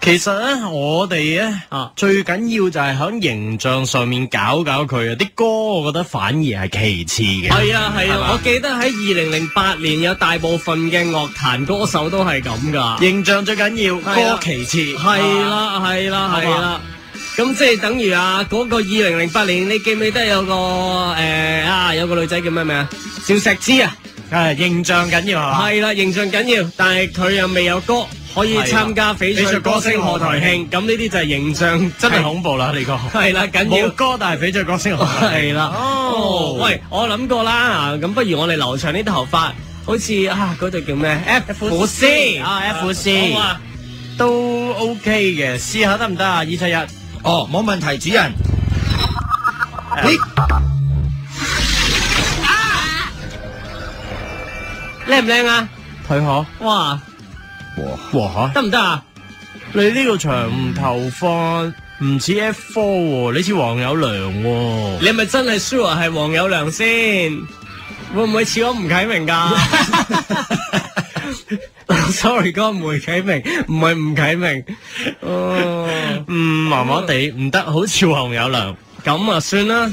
其實咧，我哋咧最緊要就係喺形象上面搞佢啊！啲歌我覺得反而係其次嘅。係啊，我記得喺2008年有大部分嘅樂壇歌手都係咁噶。形象最緊要，歌其次。係啦。咁即係等於嗰個2008年，你記唔記得有個有個女仔叫咩名啊？趙石之啊。形象緊要係嘛？係啦，形象緊要，但係佢又未有歌可以參加翡翠歌星賀台慶，咁呢啲就係形象真係恐怖啦！呢個係啦，緊要冇歌但係翡翠歌星賀台慶係啦。喂，我諗過啦，咁不如我哋留長啲頭髮，好似嗰對叫咩 ？FC FC 都 OK 嘅，試下得唔得啊？271哦，冇問題，主人。靚唔靚啊？睇下，哇，得唔得啊？你呢個長頭髮唔似 F4 喎，你似黃有良喎。你係咪真係 sure 係黃有良先？會唔會似我吳啟明㗎？Sorry， 哥，梅啟明唔係吳啟明。麻麻地唔得，好似黃有良。咁啊，算啦。